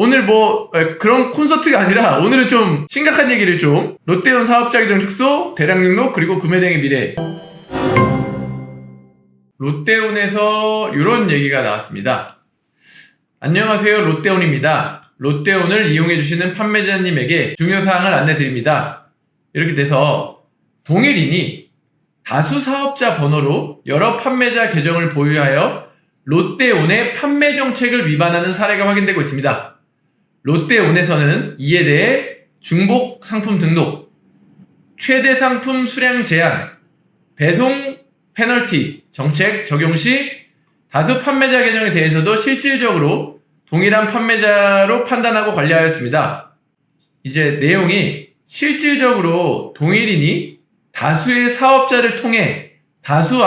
오늘 뭐 그런 콘서트가 아니라 오늘은 좀 심각한 얘기를 좀 롯데온 사업자 계정 축소, 대량 등록, 그리고 구매 대행의 미래. 롯데온에서 이런 얘기가 나왔습니다. 안녕하세요, 롯데온입니다. 롯데온을 이용해주시는 판매자님에게 중요사항을 안내드립니다. 이렇게 돼서 동일인이 다수 사업자 번호로 여러 판매자 계정을 보유하여 롯데온의 판매 정책을 위반하는 사례가 확인되고 있습니다. 롯데온에서는 이에 대해 중복 상품 등록, 최대 상품 수량 제한, 배송 페널티 정책 적용 시 다수 판매자 계정에 대해서도 실질적으로 동일한 판매자로 판단하고 관리하였습니다. 이제 내용이 실질적으로 동일인이 다수의 사업자를 통해 다수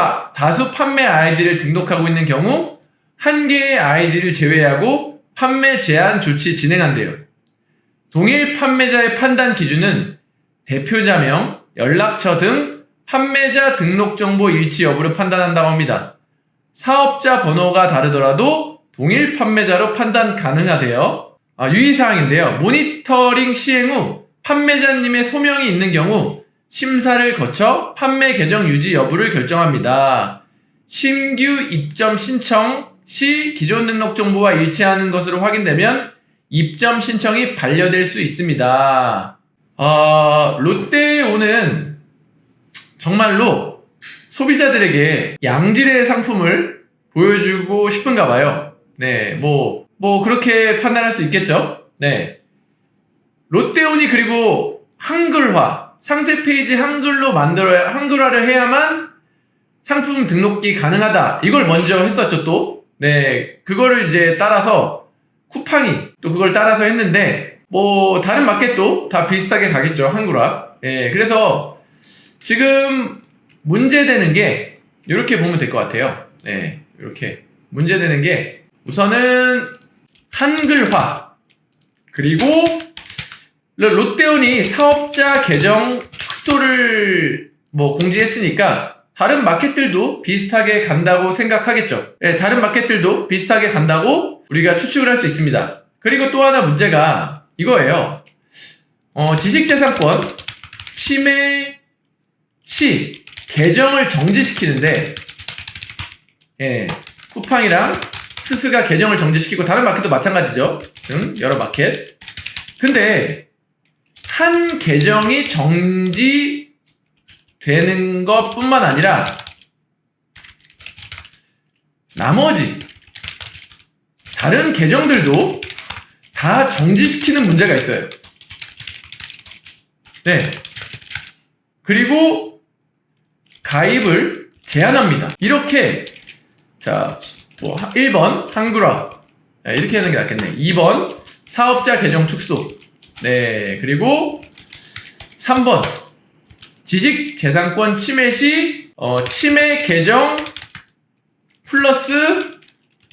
판매 아이디를 등록하고 있는 경우 한 개의 아이디를 제외하고 판매 제한 조치 진행한대요. 동일 판매자의 판단 기준은 대표자명, 연락처 등 판매자 등록 정보 일치 여부를 판단한다고 합니다. 사업자 번호가 다르더라도 동일 판매자로 판단 가능하대요. 유의사항인데요. 모니터링 시행 후 판매자님의 소명이 있는 경우 심사를 거쳐 판매 계정 유지 여부를 결정합니다. 신규 입점 신청 시 기존 등록 정보와 일치하는 것으로 확인되면 입점 신청이 반려될 수 있습니다. 롯데온은 정말로 소비자들에게 양질의 상품을 보여주고 싶은가 봐요. 네, 뭐 그렇게 판단할 수 있겠죠. 네. 롯데온이 그리고 한글화, 상세 페이지 한글화를 해야만 상품 등록이 가능하다. 이걸 먼저 했었죠, 또. 네, 그거를 이제 따라서 쿠팡이 또 그걸 따라서 했는데, 뭐 다른 마켓도 다 비슷하게 가겠죠, 한글화. 예, 그래서 지금 문제되는 게 이렇게 보면 될 것 같아요. 네, 이렇게 문제되는 게 우선은 한글화, 그리고 롯데온이 사업자 계정 축소를 뭐 공지했으니까 다른 마켓들도 비슷하게 간다고 생각하겠죠. 네, 다른 마켓들도 비슷하게 간다고 우리가 추측을 할 수 있습니다. 그리고 또 하나 문제가 이거예요. 지식재산권 침해 시 계정을 정지시키는데, 예, 쿠팡이랑 스스가 계정을 정지시키고 다른 마켓도 마찬가지죠. 여러 마켓. 근데 한 계정이 정지되는 것 뿐만 아니라 나머지 다른 계정들도 다 정지시키는 문제가 있어요. 네. 그리고 가입을 제한합니다. 이렇게, 자, 1번 한글화, 이렇게 하는 게 낫겠네. 2번 사업자 계정 축소, 네, 그리고 3번 지식재산권 침해 시 침해 계정 플러스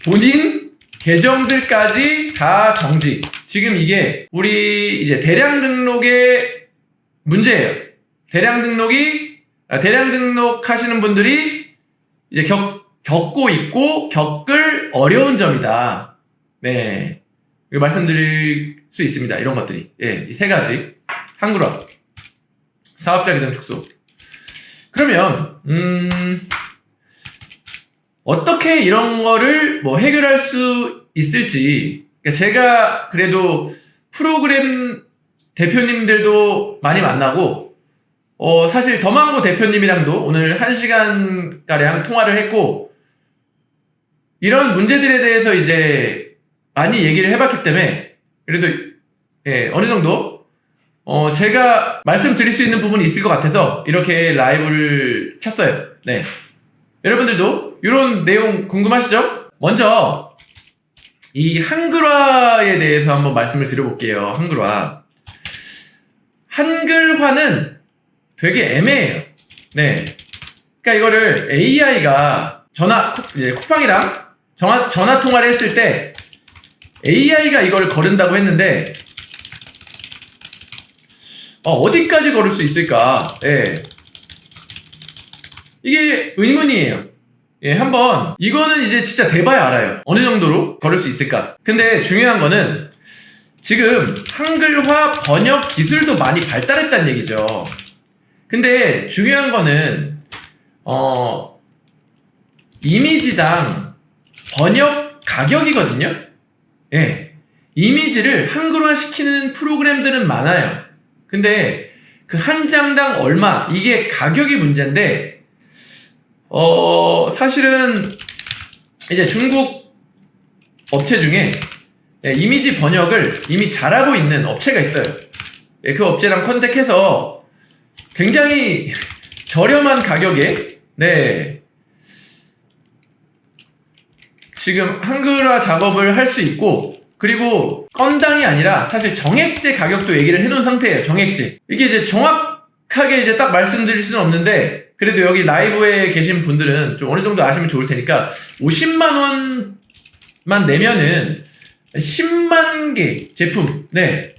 본인 계정들까지 다 정지. 지금 이게 우리 이제 대량 등록의 문제예요. 대량 등록하시는 분들이 이제 겪고 있고 겪을 어려운 점이다. 네, 이거 말씀드릴 수 있습니다. 이런 것들이, 예, 이 세 가지. 한글화, 사업자 계정 축소. 그러면 어떻게 이런 거를 뭐 해결할 수 있을지, 그러니까 제가 그래도 프로그램 대표님들도 많이 만나고, 사실 더망고 대표님이랑도 오늘 1시간가량 통화를 했고, 이런 문제들에 대해서 이제 많이 얘기를 해봤기 때문에 그래도, 예, 어느 정도 제가 말씀드릴 수 있는 부분이 있을 것 같아서 이렇게 라이브를 켰어요. 네, 여러분들도 이런 내용 궁금하시죠? 먼저 이 한글화에 대해서 한번 말씀을 드려볼게요. 한글화는 되게 애매해요. 네, 그러니까 이거를 AI가 쿠팡이랑 전화 통화를 했을 때 AI가 이걸 거른다고 했는데, 어디까지 걸을 수 있을까? 예, 이게 의문이에요. 예, 한번 이거는 이제 진짜 대봐야 알아요. 어느 정도로 걸을 수 있을까? 근데 중요한 거는 지금 한글화 번역 기술도 많이 발달했다는 얘기죠. 근데 중요한 거는 이미지당 번역 가격이거든요. 예. 이미지를 한글화 시키는 프로그램들은 많아요. 근데 그 한 장당 얼마, 이게 가격이 문제인데, 사실은 이제 중국 업체 중에 이미지 번역을 이미 잘하고 있는 업체가 있어요. 그 업체랑 컨택해서 굉장히 저렴한 가격에, 네, 지금 한글화 작업을 할 수 있고, 그리고 건당이 아니라 사실 정액제 가격도 얘기를 해놓은 상태예요. 정액제. 이게 이제 정확하게 이제 딱 말씀드릴 수는 없는데, 그래도 여기 라이브에 계신 분들은 좀 어느 정도 아시면 좋을 테니까 50만 원만 내면은 10만 개 제품, 네,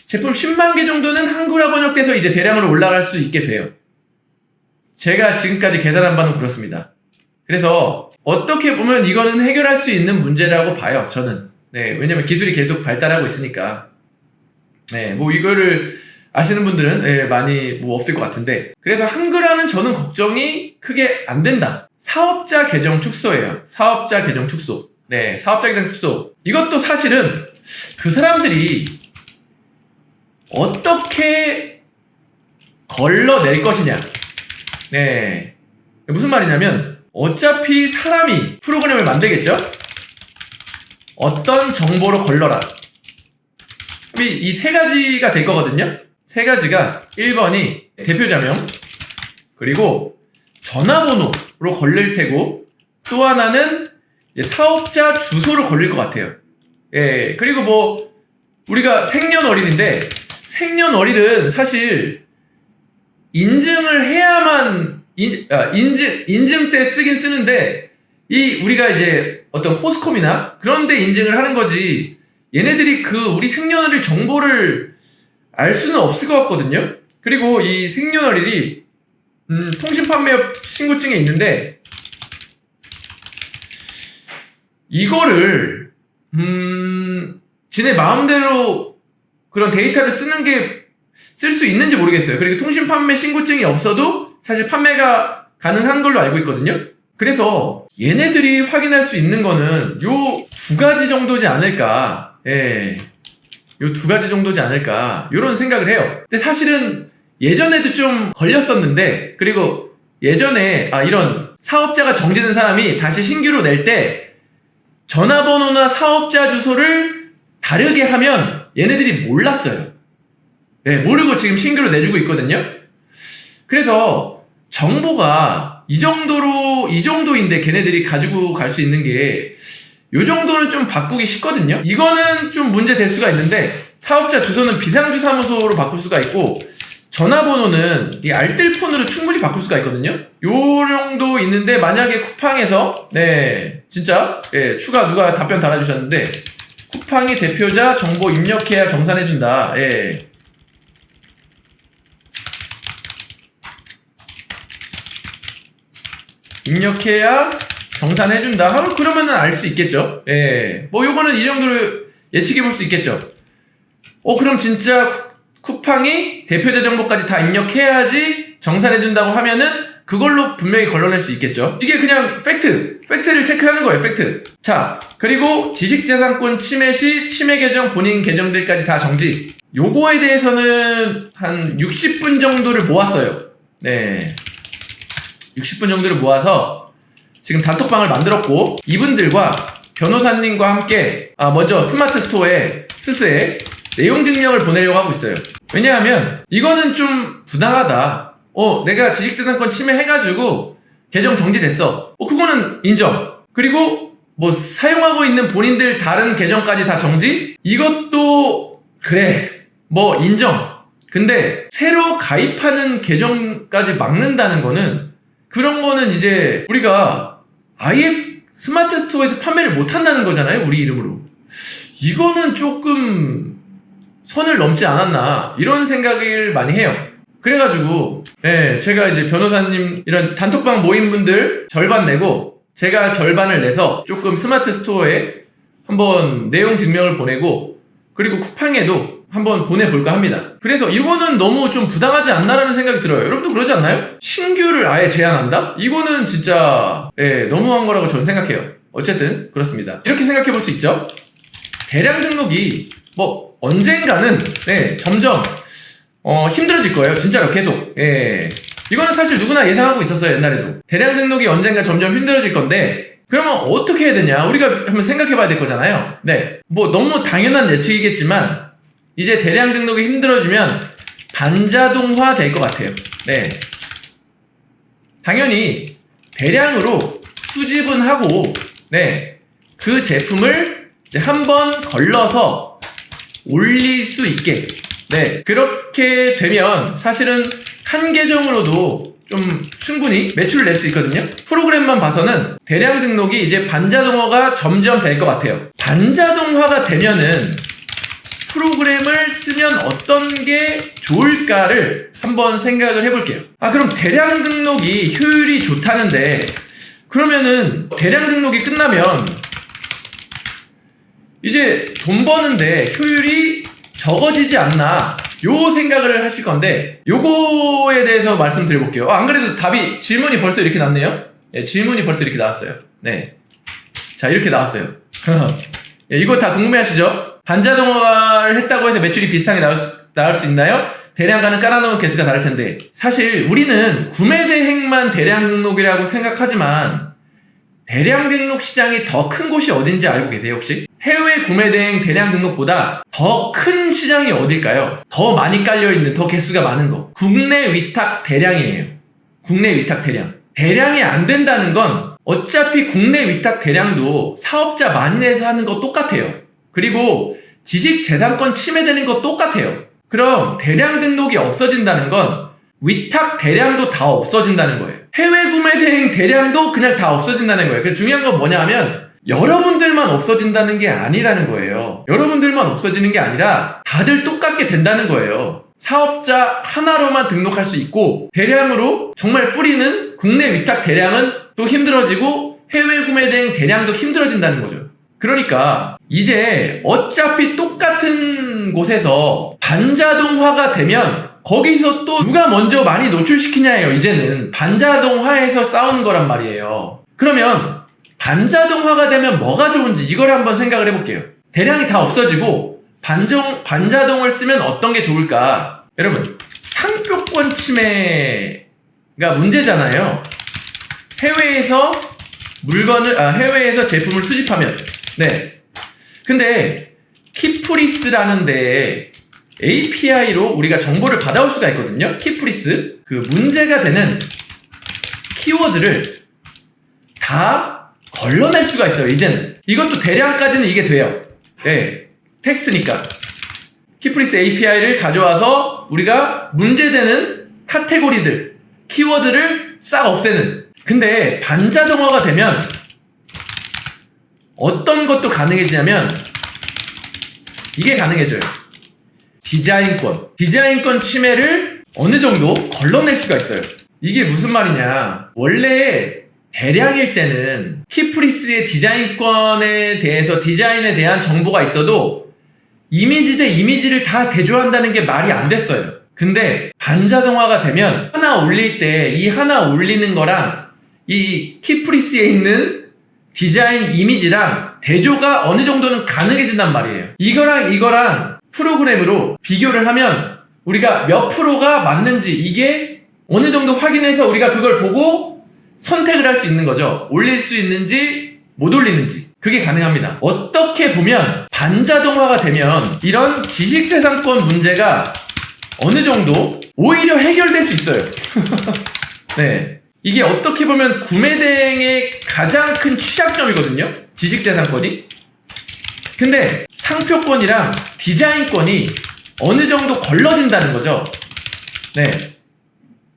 제품 10만 개 정도는 한글화 번역돼서 이제 대량으로 올라갈 수 있게 돼요. 제가 지금까지 계산한 바는 그렇습니다. 그래서 어떻게 보면 이거는 해결할 수 있는 문제라고 봐요, 저는. 네, 왜냐면 기술이 계속 발달하고 있으니까. 네, 뭐 이거를 아시는 분들은 네, 많이 뭐 없을 것 같은데, 그래서 한글화는 저는 걱정이 크게 안 된다. 사업자 계정 축소예요. 사업자 계정 축소. 네, 사업자 계정 축소. 이것도 사실은 그 사람들이 어떻게 걸러낼 것이냐. 네, 무슨 말이냐면 어차피 사람이 프로그램을 만들겠죠? 어떤 정보로 걸러라. 이 세 가지가 될 거거든요. 세 가지가 1번이 대표자명, 그리고 전화번호로 걸릴 테고, 또 하나는 이제 사업자 주소로 걸릴 것 같아요. 예, 그리고 뭐 우리가 생년월일인데, 생년월일은 사실 인증을 해야만 인증 때 쓰긴 쓰는데, 우리가 이제 어떤 포스콤이나 그런 데 인증을 하는 거지, 얘네들이 우리 생년월일 정보를 알 수는 없을 것 같거든요. 그리고 이 생년월일이 통신판매업 신고증에 있는데, 이거를 지네 마음대로 그런 데이터를 쓸 수 있는지 모르겠어요. 그리고 통신판매 신고증이 없어도 사실 판매가 가능한 걸로 알고 있거든요. 그래서 얘네들이 확인할 수 있는 거는 요 두 가지 정도지 않을까. 예, 요 두 가지 정도지 않을까, 요런 생각을 해요. 근데 사실은 예전에도 좀 걸렸었는데, 그리고 예전에 이런 사업자가 정지된 사람이 다시 신규로 낼 때 전화번호나 사업자 주소를 다르게 하면 얘네들이 몰랐어요. 예, 모르고 지금 신규로 내주고 있거든요. 그래서 정보가 이 정도인데 걔네들이 가지고 갈 수 있는 게 요 정도는 좀 바꾸기 쉽거든요. 이거는 좀 문제 될 수가 있는데, 사업자 주소는 비상주사무소로 바꿀 수가 있고, 전화번호는 이 알뜰폰으로 충분히 바꿀 수가 있거든요. 요 정도 있는데, 만약에 쿠팡에서 네, 진짜 추가 누가 답변 달아주셨는데, 쿠팡이 대표자 정보 입력해야 정산해준다. 예. 입력해야 정산해준다. 그러면은 알 수 있겠죠. 예. 뭐 요거는 이 정도로 예측해 볼 수 있겠죠. 그럼 진짜 쿠팡이 대표자 정보까지 다 입력해야지 정산해준다고 하면은 그걸로 분명히 걸러낼 수 있겠죠. 이게 그냥 팩트를 체크하는 거예요. 팩트. 자, 그리고 지식재산권 침해 시 침해 계정, 본인 계정들까지 다 정지. 요거에 대해서는 한 60분 정도를 모았어요. 네, 60분 정도를 모아서 지금 단톡방을 만들었고, 이분들과 변호사님과 함께 먼저 스마트 스토어에 스스에 내용 증명을 보내려고 하고 있어요. 왜냐하면 이거는 좀 부당하다. 내가 지식재산권 침해해가지고 계정 정지됐어. 그거는 인정. 그리고 뭐 사용하고 있는 본인들 다른 계정까지 다 정지? 이것도 그래, 뭐 인정. 근데 새로 가입하는 계정까지 막는다는 거는, 그런 거는 이제 우리가 아예 스마트 스토어에서 판매를 못 한다는 거잖아요, 우리 이름으로. 이거는 조금 선을 넘지 않았나, 이런 생각을 많이 해요. 그래가지고 제가 이제 변호사님 이런 단톡방 모임 분들 절반 내고, 제가 절반을 내서 조금 스마트 스토어에 한번 내용 증명을 보내고, 그리고 쿠팡에도 한번 보내볼까 합니다. 그래서 이거는 너무 좀 부당하지 않나라는 생각이 들어요. 여러분도 그러지 않나요? 신규를 아예 제한한다? 이거는 진짜 너무한 거라고 저는 생각해요. 어쨌든 그렇습니다. 이렇게 생각해 볼 수 있죠. 대량 등록이 뭐 언젠가는 점점 힘들어질 거예요. 진짜로 계속. 이거는 사실 누구나 예상하고 있었어요. 옛날에도 대량 등록이 언젠가 점점 힘들어질 건데, 그러면 어떻게 해야 되냐, 우리가 한번 생각해 봐야 될 거잖아요. 뭐 너무 당연한 예측이겠지만 이제 대량 등록이 힘들어지면 반자동화 될 것 같아요. 당연히 대량으로 수집은 하고 그 제품을 이제 한번 걸러서 올릴 수 있게 그렇게 되면 사실은 한 계정으로도 좀 충분히 매출을 낼 수 있거든요. 프로그램만 봐서는 대량 등록이 이제 반자동화가 점점 될 것 같아요. 반자동화가 되면은 프로그램을 쓰면 어떤 게 좋을까를 한번 생각을 해볼게요. 그럼 대량 등록이 효율이 좋다는데, 그러면은 대량 등록이 끝나면 이제 돈 버는데 효율이 적어지지 않나, 요 생각을 하실 건데, 요거에 대해서 말씀드려볼게요. 안 그래도 질문이 벌써 이렇게 났네요. 질문이 벌써 이렇게 나왔어요. 자, 이렇게 나왔어요. 이거 다 궁금해하시죠? 반자동화를 했다고 해서 매출이 비슷하게 나올 수 있나요? 대량가는 깔아놓은 개수가 다를 텐데, 사실 우리는 구매 대행만 대량 등록이라고 생각하지만 대량 등록 시장이 더 큰 곳이 어딘지 알고 계세요, 혹시? 해외 구매 대행 대량 등록보다 더 큰 시장이 어딜까요? 더 많이 깔려있는, 더 개수가 많은 거. 국내 위탁 대량이에요. 국내 위탁 대량. 대량이 안 된다는 건 어차피 국내 위탁 대량도 사업자 많이 내서 하는 거 똑같아요. 그리고 지식재산권 침해되는 거 똑같아요. 그럼 대량 등록이 없어진다는 건 위탁 대량도 다 없어진다는 거예요. 해외 구매 대행 대량도 그냥 다 없어진다는 거예요. 그래서 중요한 건 뭐냐 하면 여러분들만 없어진다는 게 아니라는 거예요. 여러분들만 없어지는 게 아니라 다들 똑같게 된다는 거예요. 사업자 하나로만 등록할 수 있고, 대량으로 정말 뿌리는 국내 위탁 대량은 또 힘들어지고 해외 구매 대행 대량도 힘들어진다는 거죠. 그러니까 이제 어차피 똑같은 곳에서 반자동화가 되면 거기서 또 누가 먼저 많이 노출시키냐예요. 이제는 반자동화에서 싸우는 거란 말이에요. 그러면 반자동화가 되면 뭐가 좋은지 이걸 한번 생각을 해볼게요. 대량이 다 없어지고 반자동을 쓰면 어떤 게 좋을까? 여러분, 상표권 침해가 문제잖아요. 해외에서 해외에서 제품을 수집하면. 근데 키프리스라는 데에 API로 우리가 정보를 받아올 수가 있거든요. 키프리스. 그 문제가 되는 키워드를 다 걸러낼 수가 있어요, 이제는. 이것도 대량까지는 이게 돼요. 텍스트니까. 키프리스 API를 가져와서 우리가 문제되는 카테고리들, 키워드를 싹 없애는. 근데 반자동화가 되면 어떤 것도 가능해지냐면 이게 가능해져요. 디자인권 침해를 어느 정도 걸러낼 수가 있어요. 이게 무슨 말이냐, 원래 대량일 때는 키프리스의 디자인권에 대해서, 디자인에 대한 정보가 있어도 이미지 대 이미지를 다 대조한다는 게 말이 안 됐어요. 근데 반자동화가 되면 하나 올릴 때 이 하나 올리는 거랑 이 키프리스에 있는 디자인 이미지랑 대조가 어느 정도는 가능해진단 말이에요. 이거랑 프로그램으로 비교를 하면 우리가 몇 프로가 맞는지 이게 어느 정도 확인해서 우리가 그걸 보고 선택을 할 수 있는 거죠. 올릴 수 있는지 못 올리는지. 그게 가능합니다. 어떻게 보면 반자동화가 되면 이런 지식재산권 문제가 어느 정도 오히려 해결될 수 있어요. 이게 어떻게 보면 구매대행의 가장 큰 취약점이거든요, 지식재산권이. 근데 상표권이랑 디자인권이 어느 정도 걸러진다는 거죠.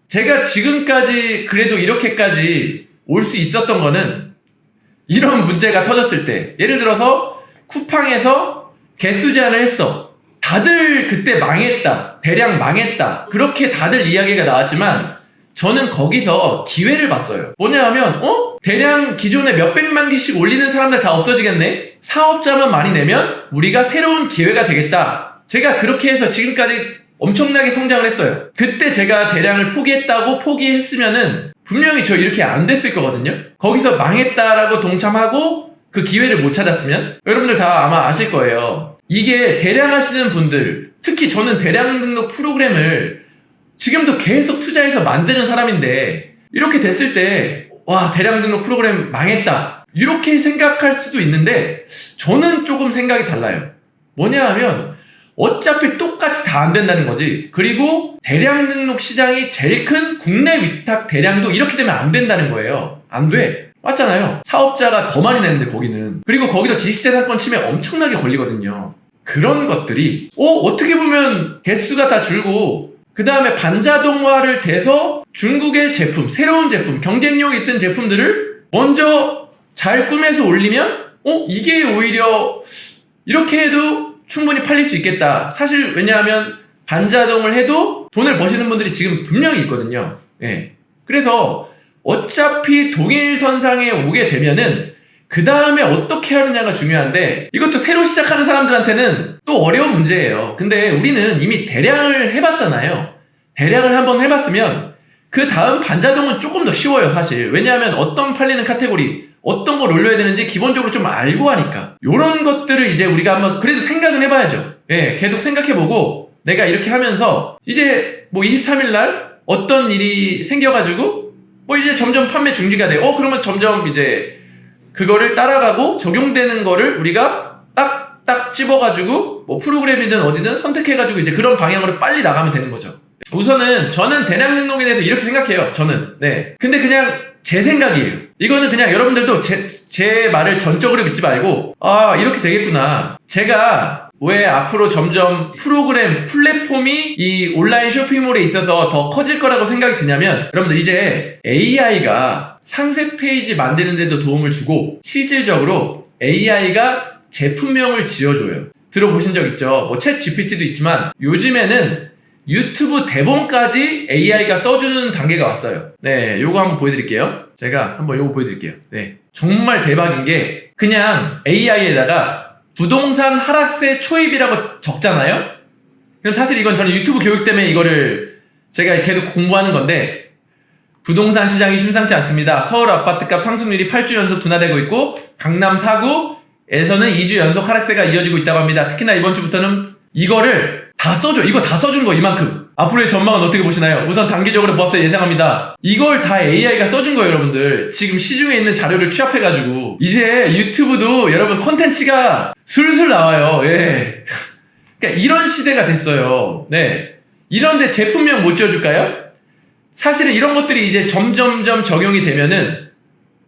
제가 지금까지 그래도 이렇게까지 올 수 있었던 거는 이런 문제가 터졌을 때, 예를 들어서 쿠팡에서 개수 제한을 했어. 다들 그때 망했다, 대량 망했다, 그렇게 다들 이야기가 나왔지만 저는 거기서 기회를 봤어요. 뭐냐 하면 대량 기존에 몇백만 개씩 올리는 사람들 다 없어지겠네? 사업자만 많이 내면 우리가 새로운 기회가 되겠다. 제가 그렇게 해서 지금까지 엄청나게 성장을 했어요. 그때 제가 대량을 포기했다고 포기했으면은 분명히 저 이렇게 안 됐을 거거든요. 거기서 망했다라고 동참하고 그 기회를 못 찾았으면 여러분들 다 아마 아실 거예요. 이게 대량 하시는 분들, 특히 저는 대량 등록 프로그램을 지금도 계속 투자해서 만드는 사람인데 이렇게 됐을 때 와, 대량 등록 프로그램 망했다 이렇게 생각할 수도 있는데 저는 조금 생각이 달라요. 뭐냐 하면 어차피 똑같이 다 안 된다는 거지. 그리고 대량 등록 시장이 제일 큰 국내 위탁 대량도 이렇게 되면 안 된다는 거예요. 안 돼. 맞잖아요. 사업자가 더 많이 내는데 거기는. 그리고 거기도 지식재산권 침해 엄청나게 걸리거든요. 그런 것들이 어떻게 보면 개수가 다 줄고 그 다음에 반자동화를 돼서 중국의 제품, 새로운 제품, 경쟁력이 있던 제품들을 먼저 잘 꾸며서 올리면 이게 오히려 이렇게 해도 충분히 팔릴 수 있겠다. 사실 왜냐하면 반자동을 해도 돈을 버시는 분들이 지금 분명히 있거든요. 예. 그래서 어차피 동일선상에 오게 되면은 그 다음에 어떻게 하느냐가 중요한데 이것도 새로 시작하는 사람들한테는 또 어려운 문제예요. 근데 우리는 이미 대량을 해봤잖아요. 대량을 한번 해봤으면 그 다음 반자동은 조금 더 쉬워요, 사실. 왜냐하면 어떤 팔리는 카테고리, 어떤 걸 올려야 되는지 기본적으로 좀 알고 하니까. 요런 것들을 이제 우리가 한번 그래도 생각은 해봐야죠. 예, 계속 생각해보고 내가 이렇게 하면서 이제 뭐 23일날 어떤 일이 생겨가지고 뭐 이제 점점 판매 중지가 돼. 그러면 점점 이제 그거를 따라가고 적용되는 거를 우리가 딱 집어가지고 뭐 프로그램이든 어디든 선택해가지고 이제 그런 방향으로 빨리 나가면 되는 거죠. 우선은 저는 대량 등록에 대해서 이렇게 생각해요. 저는. 네. 근데 그냥 제 생각이에요. 이거는 그냥 여러분들도 제 말을 전적으로 믿지 말고 이렇게 되겠구나. 제가 왜 앞으로 점점 프로그램, 플랫폼이 이 온라인 쇼핑몰에 있어서 더 커질 거라고 생각이 드냐면 여러분들 이제 AI가 상세 페이지 만드는 데도 도움을 주고 실질적으로 AI가 제품명을 지어줘요. 들어보신 적 있죠? 뭐 챗 GPT도 있지만 요즘에는 유튜브 대본까지 AI가 써주는 단계가 왔어요. 네, 요거 한번 보여드릴게요. 제가 한번 요거 보여드릴게요. 네, 정말 대박인 게 그냥 AI에다가 부동산 하락세 초입이라고 적잖아요? 그럼 사실 이건 저는 유튜브 교육 때문에 이거를 제가 계속 공부하는 건데 부동산 시장이 심상치 않습니다. 서울 아파트값 상승률이 8주 연속 둔화되고 있고 강남 4구에서는 2주 연속 하락세가 이어지고 있다고 합니다. 특히나 이번 주부터는 이거를 다 써줘. 이거 다 써준 거 이만큼. 앞으로의 전망은 어떻게 보시나요? 우선 단기적으로 부합세 예상합니다. 이걸 다 AI가 써준 거예요, 여러분들. 지금 시중에 있는 자료를 취합해가지고 이제 유튜브도 여러분 콘텐츠가 술술 나와요. 예. 그러니까 이런 시대가 됐어요. 네. 이런데 제품명 못 지어줄까요? 사실은 이런 것들이 이제 점점점 적용이 되면은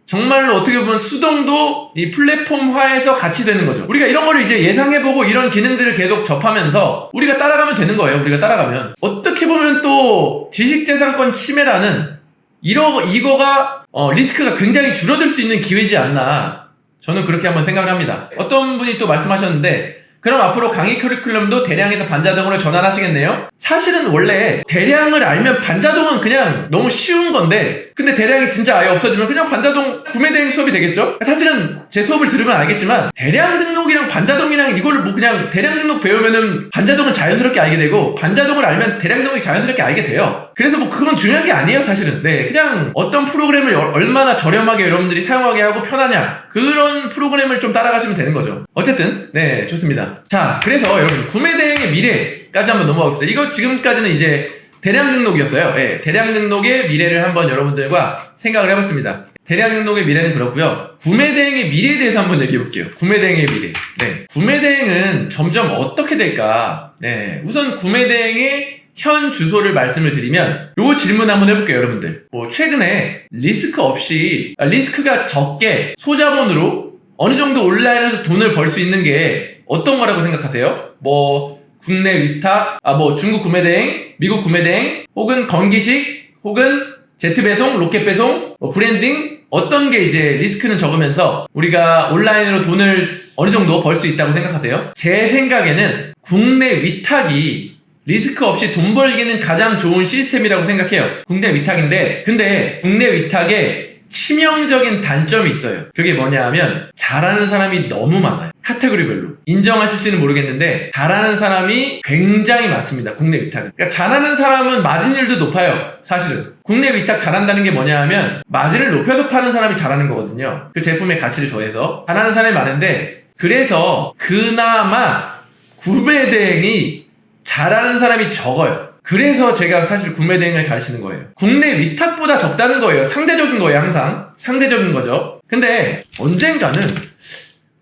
정말로 어떻게 보면 수동도 이 플랫폼화에서 같이 되는 거죠. 우리가 이런 거를 이제 예상해보고 이런 기능들을 계속 접하면서 우리가 따라가면 되는 거예요. 우리가 따라가면. 어떻게 보면 또 지식재산권 침해라는 이거가 리스크가 굉장히 줄어들 수 있는 기회지 않나. 저는 그렇게 한번 생각을 합니다. 어떤 분이 또 말씀하셨는데 그럼 앞으로 강의 커리큘럼도 대량에서 반자동으로 전환하시겠네요? 사실은 원래 대량을 알면 반자동은 그냥 너무 쉬운 건데 근데 대량이 진짜 아예 없어지면 그냥 반자동 구매대행 수업이 되겠죠? 사실은 제 수업을 들으면 알겠지만 대량 등록이랑 반자동이랑 이거를 뭐 그냥 대량 등록 배우면은 반자동은 자연스럽게 알게 되고 반자동을 알면 대량 등록이 자연스럽게 알게 돼요. 그래서 뭐 그건 중요한 게 아니에요, 사실은. 네, 그냥 어떤 프로그램을 얼마나 저렴하게 여러분들이 사용하게 하고 편하냐 그런 프로그램을 좀 따라가시면 되는 거죠. 어쨌든 네, 좋습니다. 자, 그래서 여러분 구매대행의 미래까지 한번 넘어가겠습니다. 이거 지금까지는 이제 대량 등록이었어요. 네, 대량 등록의 미래를 한번 여러분들과 생각을 해봤습니다. 대량 등록의 미래는 그렇고요. 구매대행의 미래에 대해서 한번 얘기해 볼게요. 구매대행의 미래. 네, 구매대행은 점점 어떻게 될까? 네, 우선 구매대행의 현 주소를 말씀을 드리면 요 질문 한번 해볼게요, 여러분들. 뭐 최근에 리스크가 적게 소자본으로 어느 정도 온라인에서 돈을 벌 수 있는 게 어떤 거라고 생각하세요? 뭐 국내 위탁, 뭐 중국 구매대행, 미국 구매대행, 혹은 건기식, 혹은 제트배송, 로켓배송, 뭐 브랜딩 어떤 게 이제 리스크는 적으면서 우리가 온라인으로 돈을 어느 정도 벌 수 있다고 생각하세요? 제 생각에는 국내 위탁이 리스크 없이 돈 벌기는 가장 좋은 시스템이라고 생각해요. 국내 위탁인데 근데 국내 위탁에 치명적인 단점이 있어요. 그게 뭐냐 하면 잘하는 사람이 너무 많아요. 카테고리별로. 인정하실지는 모르겠는데 잘하는 사람이 굉장히 많습니다. 국내 위탁은. 그러니까 잘하는 사람은 마진율도 높아요. 사실은. 국내 위탁 잘한다는 게 뭐냐 하면 마진을 높여서 파는 사람이 잘하는 거거든요. 그 제품의 가치를 더해서. 잘하는 사람이 많은데 그래서 그나마 구매 대행이 잘하는 사람이 적어요. 그래서 제가 사실 구매 대행을 가르치는 거예요. 국내 위탁보다 적다는 거예요. 상대적인 거예요, 항상. 상대적인 거죠. 근데 언젠가는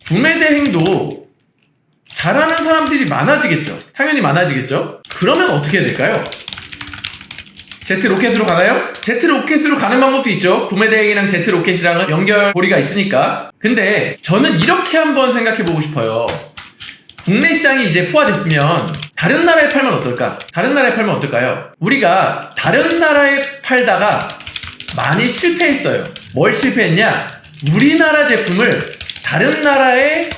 구매 대행도 잘하는 사람들이 많아지겠죠. 당연히 많아지겠죠. 그러면 어떻게 해야 될까요? 제트로켓으로 가나요? 제트로켓으로 가는 방법도 있죠. 구매 대행이랑 제트로켓이랑은 연결고리가 있으니까. 근데 저는 이렇게 한번 생각해 보고 싶어요. 국내 시장이 이제 포화됐으면 다른 나라에 팔면 어떨까? 다른 나라에 팔면 어떨까요? 우리가 다른 나라에 팔다가 많이 실패했어요. 뭘 실패했냐? 우리나라 제품을 다른 나라에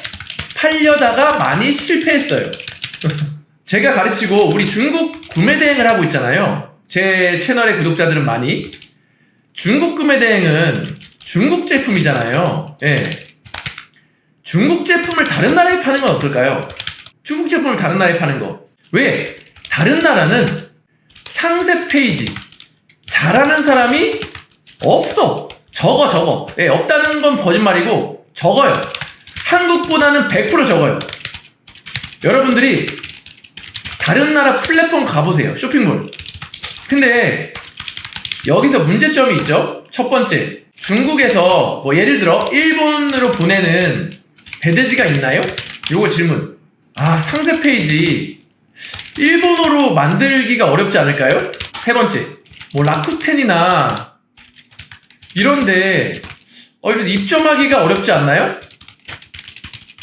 팔려다가 많이 실패했어요. 제가 가르치고 우리 중국 구매 대행을 하고 있잖아요. 제 채널의 구독자들은 많이. 중국 구매 대행은 중국 제품이잖아요. 예. 중국 제품을 다른 나라에 파는 건 어떨까요? 중국 제품을 다른 나라에 파는 거. 왜? 다른 나라는 상세 페이지 잘하는 사람이 없어. 적어. 예, 없다는 건 거짓말이고 적어요. 한국보다는 100% 적어요. 여러분들이 다른 나라 플랫폼 가보세요. 쇼핑몰. 근데 여기서 문제점이 있죠. 첫 번째, 중국에서 뭐 예를 들어 일본으로 보내는 배대지가 있나요? 요거 질문. 상세 페이지 일본어로 만들기가 어렵지 않을까요? 세 번째, 뭐 라쿠텐이나 이런데 이런 입점하기가 어렵지 않나요?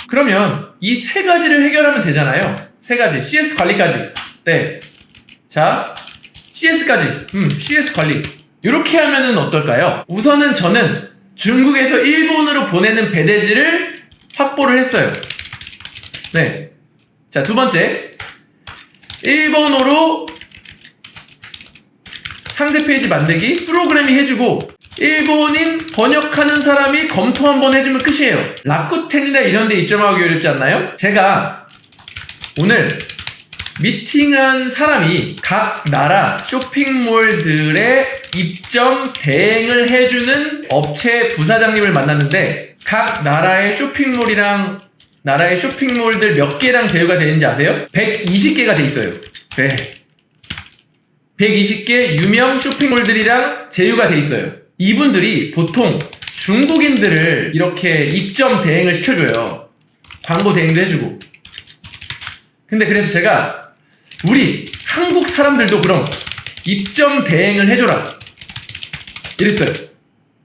그러면 이 세 가지를 해결하면 되잖아요. 세 가지. CS 관리까지. 네. 자, CS까지. CS 관리. 이렇게 하면은 어떨까요? 우선은 저는 중국에서 일본으로 보내는 배대지를 확보를 했어요. 네. 자, 두 번째. 일본어로 상세 페이지 만들기 프로그램이 해주고 일본인 번역하는 사람이 검토 한번 해주면 끝이에요. 라쿠텐이나 이런 데 입점하기 어렵지 않나요? 제가 오늘 미팅한 사람이 각 나라 쇼핑몰들의 입점 대행을 해주는 업체 부사장님을 만났는데 각 나라의 쇼핑몰이랑 나라의 쇼핑몰들 몇 개랑 제휴가 되는지 아세요? 120개가 돼 있어요. 네. 120개 유명 쇼핑몰들이랑 제휴가 돼 있어요. 이분들이 보통 중국인들을 이렇게 입점 대행을 시켜줘요. 광고 대행도 해주고. 근데 그래서 제가 우리 한국 사람들도 그럼 입점 대행을 해줘라 이랬어요.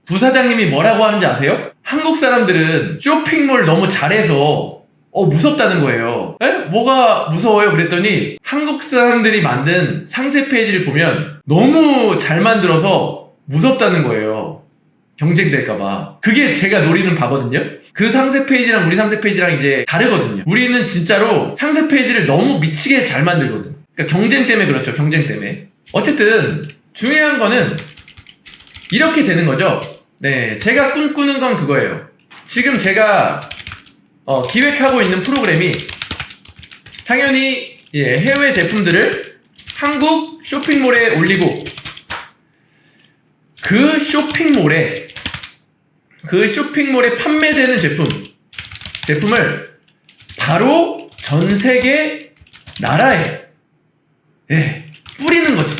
부사장님이 뭐라고 하는지 아세요? 한국 사람들은 쇼핑몰 너무 잘해서 무섭다는 거예요. 에? 뭐가 무서워요? 그랬더니 한국 사람들이 만든 상세 페이지를 보면 너무 잘 만들어서 무섭다는 거예요. 경쟁될까봐. 그게 제가 노리는 바거든요. 그 상세 페이지랑 우리 상세 페이지랑 이제 다르거든요. 우리는 진짜로 상세 페이지를 너무 미치게 잘 만들거든. 그러니까 경쟁 때문에 그렇죠. 경쟁 때문에. 어쨌든 중요한 거는 이렇게 되는 거죠. 네, 제가 꿈꾸는 건 그거예요. 지금 제가 기획하고 있는 프로그램이 당연히 해외 제품들을 한국 쇼핑몰에 올리고 그 쇼핑몰에 판매되는 제품을 바로 전 세계 나라에 뿌리는 거지.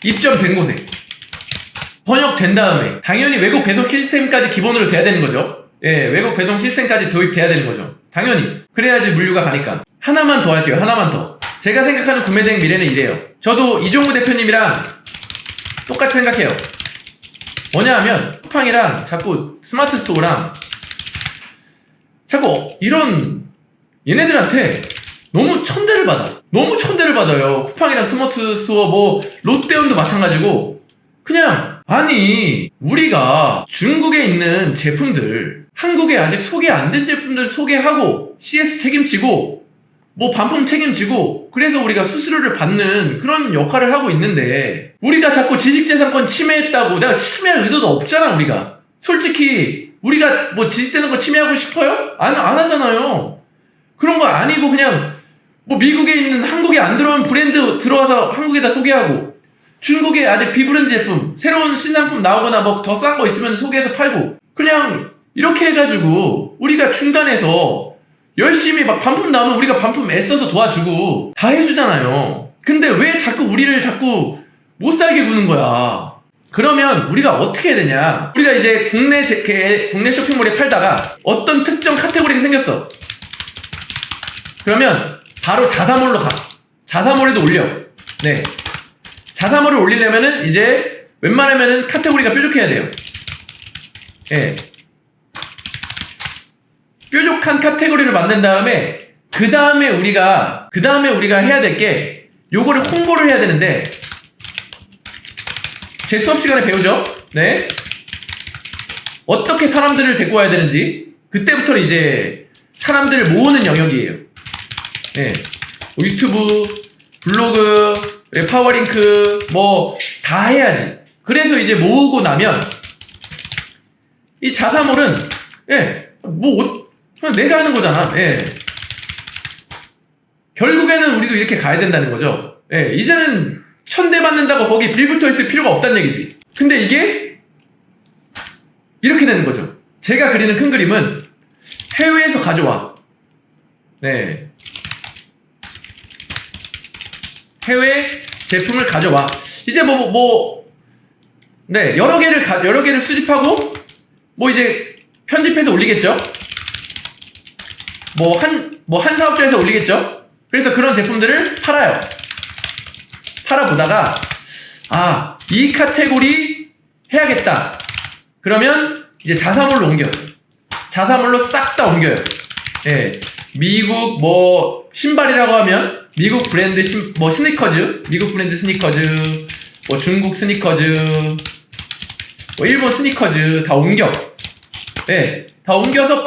입점된 곳에 번역된 다음에 당연히 외국 배송 시스템까지 기본으로 돼야 되는 거죠. 외국 배송 시스템까지 도입돼야 되는 거죠. 당연히. 그래야지 물류가 가니까. 하나만 더 할게요. 하나만 더. 제가 생각하는 구매대행 미래는 이래요. 저도 이종우 대표님이랑 똑같이 생각해요. 뭐냐 하면 쿠팡이랑 자꾸 스마트 스토어랑 자꾸 이런 얘네들한테 너무 천대를 받아요. 쿠팡이랑 스마트 스토어 뭐 롯데온도 마찬가지고 그냥 아니 우리가 중국에 있는 제품들 한국에 아직 소개 안 된 제품들 소개하고 CS 책임지고 뭐 반품 책임지고 그래서 우리가 수수료를 받는 그런 역할을 하고 있는데 우리가 자꾸 지식재산권 침해했다고 내가 침해할 의도도 없잖아. 우리가 솔직히 우리가 뭐 지식재산권 침해하고 싶어요? 안 하잖아요. 그런 거 아니고 그냥 뭐 미국에 있는 한국에 안 들어온 브랜드 들어와서 한국에다 소개하고 중국에 아직 비브랜드 제품 새로운 신상품 나오거나 뭐 더 싼 거 있으면 소개해서 팔고 그냥 이렇게 해가지고 우리가 중간에서 열심히 막 반품 나오면 우리가 반품 애써서 도와주고 다 해주잖아요. 근데 왜 자꾸 우리를 자꾸 못 살게 구는 거야? 그러면 우리가 어떻게 해야 되냐? 우리가 이제 국내 쇼핑몰에 팔다가 어떤 특정 카테고리가 생겼어. 그러면 바로 자사몰로 가. 자사몰에도 올려. 네. 자사몰을 올리려면은 이제 웬만하면은 카테고리가 뾰족해야 돼요. 예. 뾰족한 카테고리를 만든 다음에 그 다음에 우리가 해야 될 게 요거를 홍보를 해야 되는데 제 수업 시간에 배우죠. 네. 어떻게 사람들을 데리고 와야 되는지 그때부터 이제 사람들을 모으는 영역이에요. 네. 유튜브, 블로그, 파워링크 뭐 다 해야지. 그래서 이제 모으고 나면 이 자사몰은 뭐 그냥 내가 하는 거잖아. 결국에는 우리도 이렇게 가야 된다는 거죠. 이제는 1000대 받는다고 거기 빌 붙어 있을 필요가 없다는 얘기지. 근데 이게 이렇게 되는 거죠. 제가 그리는 큰 그림은 해외에서 가져와. 네. 해외 제품을 가져와. 이제 네, 여러 개를 수집하고 뭐 이제 편집해서 올리겠죠. 한 사업자에서 올리겠죠. 그래서 그런 제품들을 팔아요. 팔아보다가 이 카테고리 해야겠다. 그러면 이제 자사몰로 옮겨요. 자사몰로 싹 다 옮겨요. 예. 미국 신발이라고 하면 미국 브랜드 스니커즈, 미국 브랜드 스니커즈, 중국 스니커즈, 일본 스니커즈 다 옮겨. 네, 다 옮겨서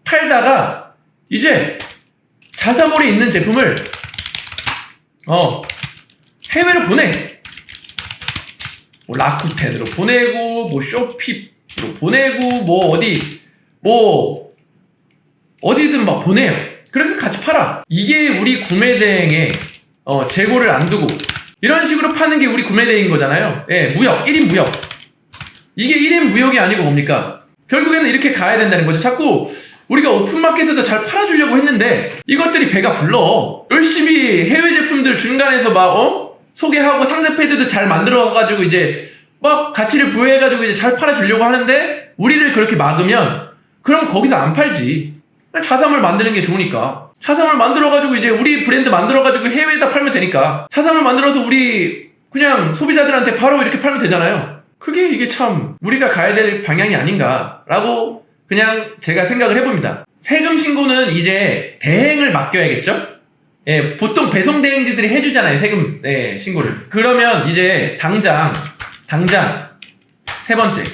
팔다가 이제 자사몰에 있는 제품을 해외로 보내. 라쿠텐으로 보내고 쇼피로 보내고 어디든 막 보내요. 그래서 같이 팔아. 이게 우리 구매대행에 재고를 안 두고 이런 식으로 파는 게 우리 구매대행인 거잖아요. 무역, 1인 무역. 이게 1인 무역이 아니고 뭡니까? 결국에는 이렇게 가야 된다는 거죠. 자꾸 우리가 오픈마켓에서 잘 팔아주려고 했는데 이것들이 배가 불러. 열심히 해외 제품들 중간에서 막 소개하고 상세 패드도 잘 만들어가지고 이제 막 가치를 부여해가지고 이제 잘 팔아주려고 하는데 우리를 그렇게 막으면 그럼 거기서 안 팔지. 자사몰 만드는 게 좋으니까. 자사몰 만들어가지고 이제 우리 브랜드 만들어가지고 해외에다 팔면 되니까. 자사몰 만들어서 우리 그냥 소비자들한테 바로 이렇게 팔면 되잖아요. 이게 참 우리가 가야 될 방향이 아닌가라고 그냥 제가 생각을 해봅니다. 세금 신고는 이제 대행을 맡겨야겠죠? 보통 배송 대행지들이 해주잖아요. 세금 신고를. 그러면 이제 당장 세 번째.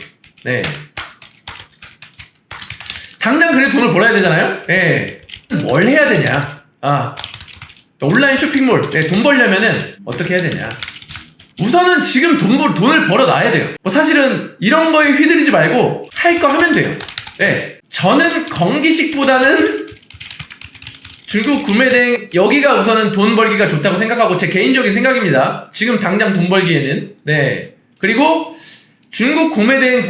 당장 그래도 돈을 벌어야 되잖아요? 뭘 해야 되냐? 온라인 쇼핑몰, 돈 벌려면은 어떻게 해야 되냐? 우선은 지금 돈을 벌어놔야 돼요. 사실은 이런 거에 휘둘리지 말고 할 거 하면 돼요. 저는 건기식보다는 중국 구매대행 여기가 우선은 돈 벌기가 좋다고 생각하고 제 개인적인 생각입니다. 지금 당장 돈 벌기에는. 그리고 중국 구매대행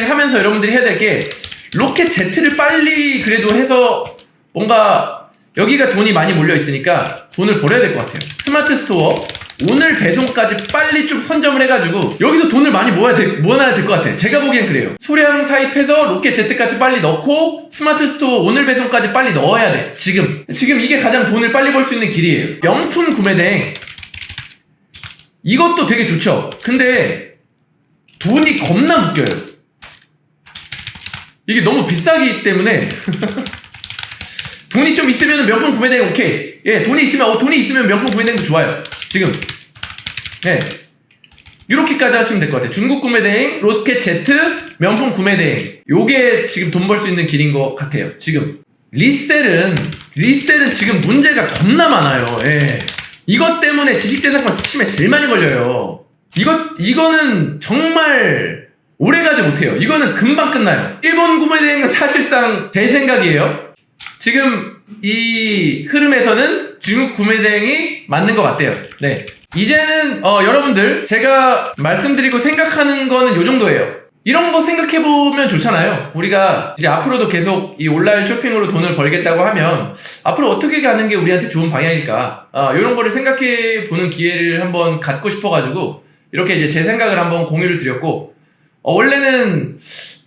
하면서 여러분들이 해야 될 게 로켓 Z를 빨리 그래도 해서 뭔가 여기가 돈이 많이 몰려 있으니까 돈을 벌어야 될 것 같아요. 스마트 스토어 오늘 배송까지 빨리 좀 선점을 해가지고 여기서 돈을 많이 모아야 될 것 같아요. 제가 보기엔 그래요. 소량 사입해서 로켓 Z까지 빨리 넣고 스마트 스토어 오늘 배송까지 빨리 넣어야 돼. 지금 이게 가장 돈을 빨리 벌 수 있는 길이에요. 명품 구매대행 이것도 되게 좋죠. 근데 돈이 겁나 묶여요. 이게 너무 비싸기 때문에 돈이 좀 있으면 명품 구매대행 오케이. 돈이 있으면 명품 구매대행도 좋아요. 지금 이렇게까지 하시면 될 것 같아요. 중국 구매대행, 로켓 Z, 명품 구매대행 요게 지금 돈 벌 수 있는 길인 것 같아요. 지금 리셀은 지금 문제가 겁나 많아요. 예. 이것 때문에 지식재산권 침해 제일 많이 걸려요. 이거는 정말 오래가지 못해요. 이거는 금방 끝나요. 일본 구매대행은 사실상 제 생각이에요. 지금 이 흐름에서는 중국 구매대행이 맞는 것 같아요. 네. 이제는 여러분들 제가 말씀드리고 생각하는 거는 요 정도예요. 이런 거 생각해보면 좋잖아요. 우리가 이제 앞으로도 계속 이 온라인 쇼핑으로 돈을 벌겠다고 하면 앞으로 어떻게 가는 게 우리한테 좋은 방향일까? 이런 거를 생각해보는 기회를 한번 갖고 싶어가지고 이렇게 이제 제 생각을 한번 공유를 드렸고, 원래는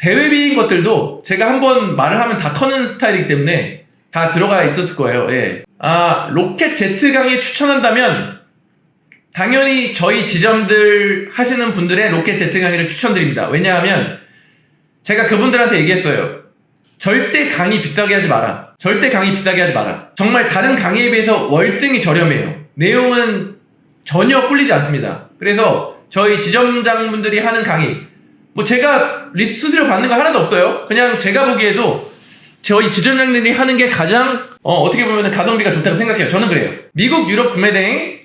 대회비인 것들도 제가 한번 말을 하면 다 터는 스타일이기 때문에 다 들어가 있었을 거예요. 예. 로켓 제트 강의 추천한다면 당연히 저희 지점들 하시는 분들의 로켓 제트 강의를 추천드립니다. 왜냐하면 제가 그분들한테 얘기했어요. 절대 강의 비싸게 하지 마라. 절대 강의 비싸게 하지 마라. 정말 다른 강의에 비해서 월등히 저렴해요. 내용은 전혀 꿀리지 않습니다. 그래서 저희 지점장분들이 하는 강의, 뭐 제가 수수료 받는 거 하나도 없어요. 그냥 제가 보기에도 저희 지점장들이 하는 게 가장 어떻게 보면 가성비가 좋다고 생각해요. 저는 그래요. 미국, 유럽 구매대행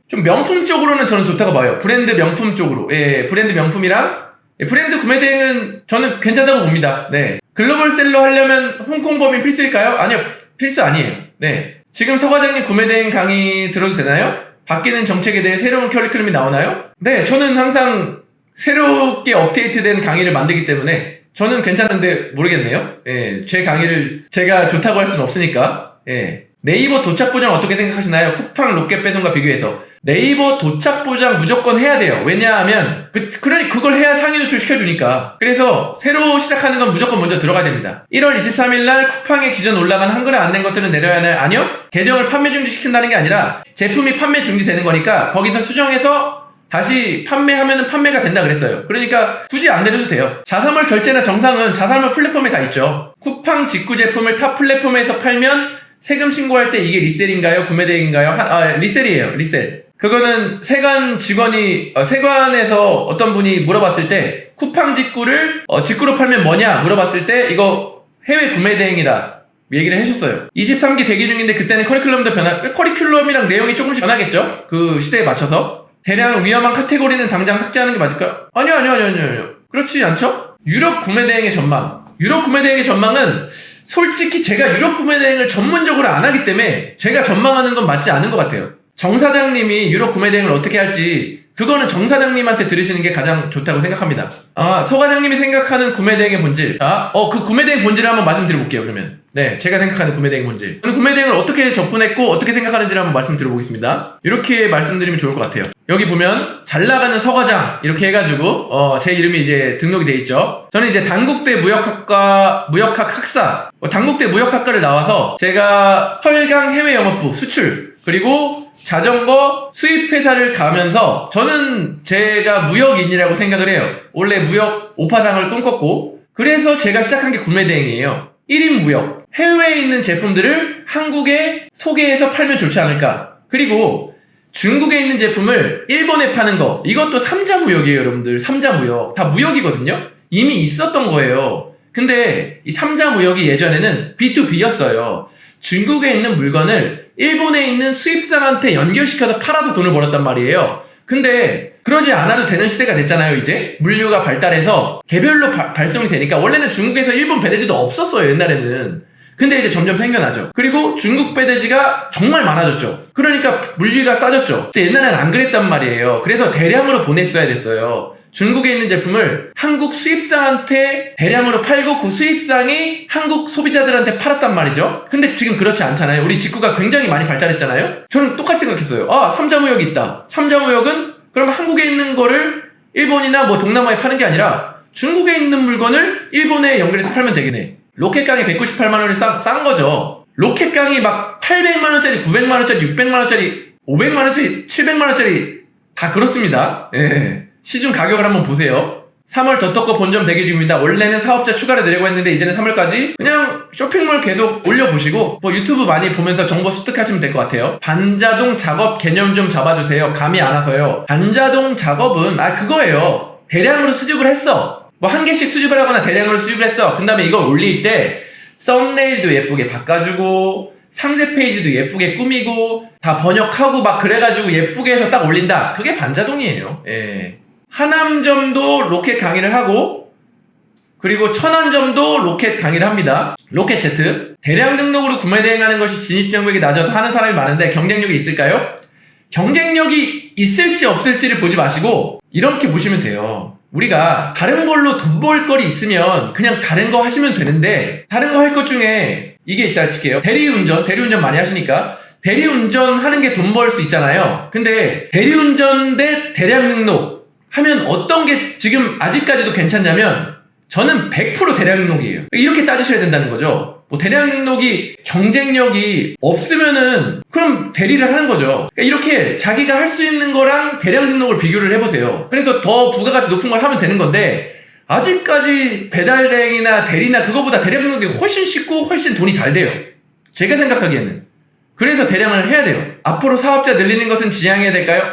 좀 명품 쪽으로는 저는 좋다고 봐요. 브랜드 명품 쪽으로. 예, 브랜드 명품이랑 브랜드 구매대행은 저는 괜찮다고 봅니다. 네. 글로벌셀러 하려면 홍콩 법인 필수일까요? 아니요. 필수 아니에요. 네. 지금 서 과장님 구매대행 강의 들어도 되나요? 바뀌는 정책에 대해 새로운 커리큘럼이 나오나요? 네. 저는 항상 새롭게 업데이트된 강의를 만들기 때문에 저는 괜찮은데 모르겠네요. 예, 제 강의를 제가 좋다고 할 수는 없으니까. 예. 네이버 도착 보장 어떻게 생각하시나요? 쿠팡, 로켓 배송과 비교해서. 네이버 도착 보장 무조건 해야 돼요. 왜냐하면 그러니 그걸 해야 상위 노출 시켜주니까. 그래서 새로 시작하는 건 무조건 먼저 들어가야 됩니다. 1월 23일 날 쿠팡에 기존 올라간 한글화 안 된 것들은 내려야 하나요? 아니요. 계정을 판매 중지시킨다는 게 아니라 제품이 판매 중지되는 거니까 거기서 수정해서 다시 판매하면은 판매가 된다 그랬어요. 그러니까 굳이 안 내려도 돼요. 자사몰 결제나 정상은 자사몰 플랫폼에 다 있죠. 쿠팡 직구 제품을 타 플랫폼에서 팔면 세금 신고할 때 이게 리셀인가요? 구매대행인가요? 리셀이에요. 리셀. 그거는 세관 직원이 세관에서 어떤 분이 물어봤을 때 쿠팡 직구를 직구로 팔면 뭐냐 물어봤을 때 이거 해외 구매대행이라 얘기를 해주셨어요. 23기 대기 중인데 그때는 커리큘럼이랑 내용이 조금씩 변하겠죠? 그 시대에 맞춰서. 대량 위험한 카테고리는 당장 삭제하는 게 맞을까요? 아니요. 그렇지 않죠? 유럽 구매대행의 전망. 유럽 구매대행의 전망은 솔직히 제가 유럽 구매대행을 전문적으로 안 하기 때문에 제가 전망하는 건 맞지 않은 것 같아요. 정 사장님이 유럽 구매대행을 어떻게 할지 그거는 정 사장님한테 들으시는 게 가장 좋다고 생각합니다. 서 과장님이 생각하는 구매대행의 본질. 그 구매대행 본질을 한번 말씀드려볼게요. 그러면 네, 제가 생각하는 구매대행 본질. 저는 구매대행을 어떻게 접근했고 어떻게 생각하는지를 한번 말씀드려보겠습니다. 이렇게 말씀드리면 좋을 것 같아요. 여기 보면 잘 나가는 서 과장 이렇게 해가지고 제 이름이 이제 등록이 돼 있죠. 저는 이제 단국대 무역학 학사, 단국대 무역학과를 나와서 제가 펄강 해외 영업부 수출 그리고 자전거 수입회사를 가면서 저는 제가 무역인이라고 생각을 해요. 원래 무역 오파상을 꿈꿨고 그래서 제가 시작한 게 구매대행이에요. 1인 무역. 해외에 있는 제품들을 한국에 소개해서 팔면 좋지 않을까. 그리고 중국에 있는 제품을 일본에 파는 거. 이것도 3자 무역이에요, 여러분들. 3자 무역. 다 무역이거든요. 이미 있었던 거예요. 근데 이 3자 무역이 예전에는 B2B였어요. 중국에 있는 물건을 일본에 있는 수입상한테 연결시켜서 팔아서 돈을 벌었단 말이에요. 근데 그러지 않아도 되는 시대가 됐잖아요. 이제 물류가 발달해서 개별로 발송이 되니까 원래는 중국에서 일본 배대지도 없었어요. 옛날에는. 근데 이제 점점 생겨나죠. 그리고 중국 배대지가 정말 많아졌죠. 그러니까 물류가 싸졌죠. 근데 옛날에는 안 그랬단 말이에요. 그래서 대량으로 보냈어야 됐어요. 중국에 있는 제품을 한국 수입상한테 대량으로 팔고 그 수입상이 한국 소비자들한테 팔았단 말이죠. 근데 지금 그렇지 않잖아요. 우리 직구가 굉장히 많이 발달했잖아요. 저는 똑같이 생각했어요. 3자 무역이 있다. 3자 무역은 그럼 한국에 있는 거를 일본이나 뭐 동남아에 파는 게 아니라 중국에 있는 물건을 일본에 연결해서 팔면 되겠네. 로켓강이 198만원이 싼 거죠. 로켓강이 막 800만원짜리, 900만원짜리, 600만원짜리, 500만원짜리, 700만원짜리 다 그렇습니다. 예. 시중 가격을 한번 보세요. 3월 더떡거 본점 대기 중입니다. 원래는 사업자 추가를 내려고 했는데 이제는 3월까지 그냥 쇼핑몰 계속 올려보시고 뭐 유튜브 많이 보면서 정보 습득하시면 될 것 같아요. 반자동 작업 개념 좀 잡아주세요. 감이 안 와서요. 반자동 작업은 그거예요. 대량으로 수집을 했어. 뭐 한 개씩 수집을 하거나 대량으로 수집을 했어. 그 다음에 이걸 올릴 때 썸네일도 예쁘게 바꿔주고 상세 페이지도 예쁘게 꾸미고 다 번역하고 막 그래가지고 예쁘게 해서 딱 올린다. 그게 반자동이에요. 예. 하남점도 로켓 강의를 하고 그리고 천안점도 로켓 강의를 합니다. 로켓 Z. 대량 등록으로 구매 대행하는 것이 진입장벽이 낮아서 하는 사람이 많은데 경쟁력이 있을까요? 경쟁력이 있을지 없을지를 보지 마시고 이렇게 보시면 돼요. 우리가 다른 걸로 돈 벌 거리 있으면 그냥 다른 거 하시면 되는데 다른 거 할 것 중에 이게 있다 칠게요. 대리운전 많이 하시니까 대리운전 하는 게 돈 벌 수 있잖아요. 근데 대리운전 대 대량 등록 하면 어떤 게 지금 아직까지도 괜찮냐면 저는 100% 대량 등록이에요. 이렇게 따지셔야 된다는 거죠. 뭐 대량 등록이 경쟁력이 없으면은 그럼 대리를 하는 거죠. 그러니까 이렇게 자기가 할 수 있는 거랑 대량 등록을 비교를 해보세요. 그래서 더 부가가치 높은 걸 하면 되는 건데 아직까지 배달 대행이나 대리나 그거보다 대량 등록이 훨씬 쉽고 훨씬 돈이 잘 돼요. 제가 생각하기에는. 그래서 대량을 해야 돼요. 앞으로 사업자 늘리는 것은 지양해야 될까요?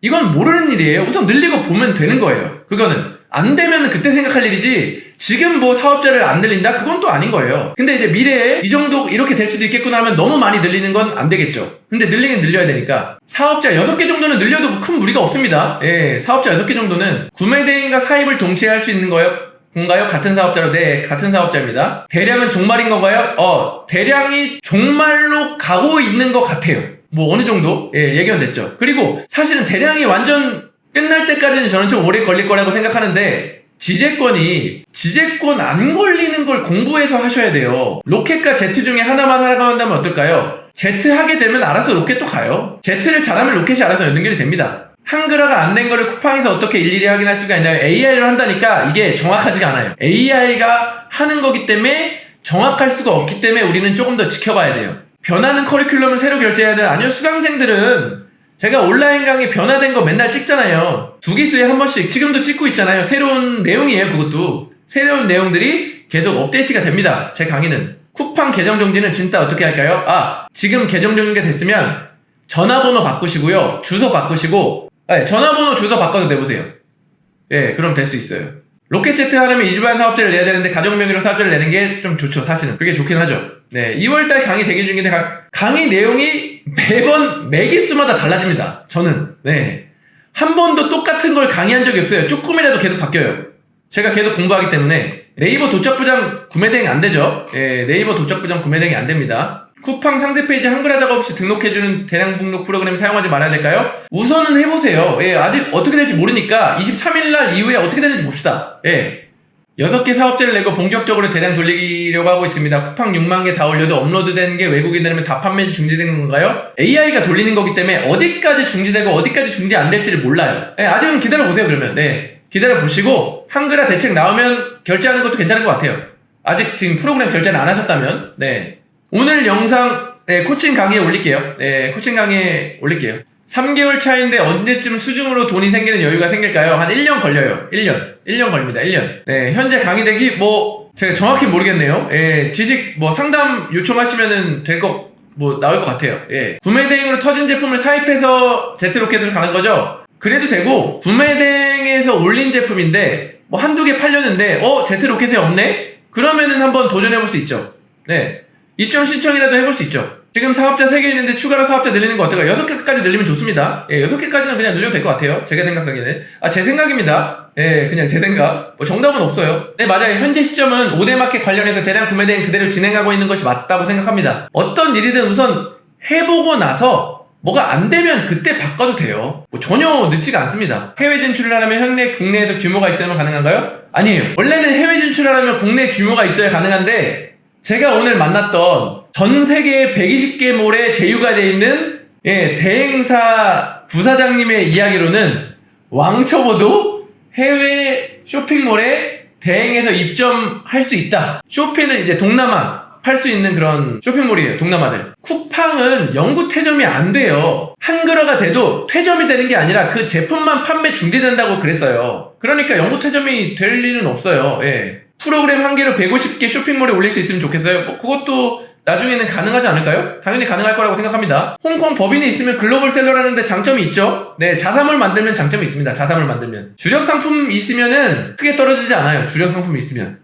이건 모르는 일이에요. 우선 늘리고 보면 되는 거예요. 그거는 안 되면 그때 생각할 일이지 지금 뭐 사업자를 안 늘린다? 그건 또 아닌 거예요. 근데 이제 미래에 이 정도 이렇게 될 수도 있겠구나 하면 너무 많이 늘리는 건 안 되겠죠. 근데 늘리긴 늘려야 되니까 사업자 6개 정도는 늘려도 큰 무리가 없습니다. 예, 사업자 6개 정도는 구매 대행과 사입을 동시에 할 수 있는 건가요? 같은 사업자로? 네, 같은 사업자입니다. 대량은 종말인 건가요? 대량이 종말로 가고 있는 것 같아요. 뭐 어느 정도 예견됐죠. 그리고 사실은 대량이 완전 끝날 때까지는 저는 좀 오래 걸릴 거라고 생각하는데 지재권 안 걸리는 걸 공부해서 하셔야 돼요. 로켓과 Z 중에 하나만 하라고 한다면 어떨까요? Z 하게 되면 알아서 로켓도 가요. Z를 잘하면 로켓이 알아서 연결이 됩니다. 한글화가 안 된 거를 쿠팡에서 어떻게 일일이 확인할 수가 있나요? AI로 한다니까 이게 정확하지가 않아요. AI가 하는 거기 때문에 정확할 수가 없기 때문에 우리는 조금 더 지켜봐야 돼요. 변하는 커리큘럼은 새로 결제해야 돼요? 아니요, 수강생들은 제가 온라인 강의 변화된 거 맨날 찍잖아요. 2기수에 한 번씩 지금도 찍고 있잖아요. 새로운 내용이에요. 그것도 새로운 내용들이 계속 업데이트가 됩니다. 제 강의는. 쿠팡 계정 정지는 진짜 어떻게 할까요? 지금 계정 정지가 됐으면 전화번호 바꾸시고요. 주소 바꾸시고 전화번호 주소 바꿔서 내보세요. 예, 그럼 될 수 있어요. 로켓 Z 하려면 일반 사업자를 내야 되는데 가족 명의로 사업자를 내는 게 좀 좋죠. 사실은 그게 좋긴 하죠. 네, 2월달 강의 대기 중인데 강의 내용이 매번 매기수마다 달라집니다. 저는 한 번도 똑같은 걸 강의한 적이 없어요. 조금이라도 계속 바뀌어요. 제가 계속 공부하기 때문에. 네이버 도착부장 구매 대행 안 되죠. 네이버 도착부장 구매 대행이 안 됩니다. 쿠팡 상세 페이지 한글화 작업 없이 등록해주는 대량 등록 프로그램 사용하지 말아야 될까요? 우선은 해보세요. 아직 어떻게 될지 모르니까 23일날 이후에 어떻게 되는지 봅시다. 6개 사업자를 내고 본격적으로 대량 돌리려고 하고 있습니다. 쿠팡 6만 개 다 올려도 업로드된 게 외국인이라면 다 판매 중지된 건가요? AI가 돌리는 거기 때문에 어디까지 중지되고 어디까지 중지 안 될지를 몰라요. 아직은 기다려보세요. 그러면 기다려보시고 한글화 대책 나오면 결제하는 것도 괜찮은 것 같아요. 아직 지금 프로그램 결제는 안 하셨다면 오늘 영상 코칭 강의에 올릴게요. 코칭 강의에 올릴게요. 3개월 차인데 언제쯤 수중으로 돈이 생기는 여유가 생길까요? 한 1년 걸려요. 1년 걸립니다. 1년. 현재 강의 대기 제가 정확히 모르겠네요. 지식 상담 요청하시면은 나올 것 같아요. 구매 대행으로 터진 제품을 사입해서 Z로켓으로 가는 거죠? 그래도 되고 구매 대행에서 올린 제품인데 한두 개 팔렸는데 Z로켓에 없네? 그러면은 한번 도전해볼 수 있죠. 입점 신청이라도 해볼 수 있죠. 지금 사업자 3개 있는데 추가로 사업자 늘리는 거 어떨까요? 6개까지 늘리면 좋습니다. 6개까지는 그냥 늘려도 될 것 같아요. 제가 생각하기에는. 제 생각입니다. 그냥 제 생각. 정답은 없어요. 맞아요. 현재 시점은 5대 마켓 관련해서 대량 구매 대행 그대로 진행하고 있는 것이 맞다고 생각합니다. 어떤 일이든 우선 해보고 나서 뭐가 안 되면 그때 바꿔도 돼요. 전혀 늦지가 않습니다. 해외 진출을 하려면 국내에서 규모가 있어야만 가능한가요? 아니에요. 원래는 해외 진출을 하려면 국내 규모가 있어야 가능한데 제가 오늘 만났던 전 세계 120개 몰에 제휴가 되어 있는 대행사 부사장님의 이야기로는 왕초보도 해외 쇼핑몰에 대행해서 입점할 수 있다. 쇼핑은 이제 동남아 팔 수 있는 그런 쇼핑몰이에요. 동남아들. 쿠팡은 영구 퇴점이 안 돼요. 한글화가 돼도 퇴점이 되는 게 아니라 그 제품만 판매 중지된다고 그랬어요. 그러니까 영구 퇴점이 될 일은 없어요. 프로그램 한 개로 150개 쇼핑몰에 올릴 수 있으면 좋겠어요. 그것도 나중에는 가능하지 않을까요? 당연히 가능할 거라고 생각합니다. 홍콩 법인이 있으면 글로벌 셀러라는데 장점이 있죠. 자사몰 만들면 장점이 있습니다. 자사몰 만들면 주력 상품 있으면은 크게 떨어지지 않아요. 주력 상품이 있으면.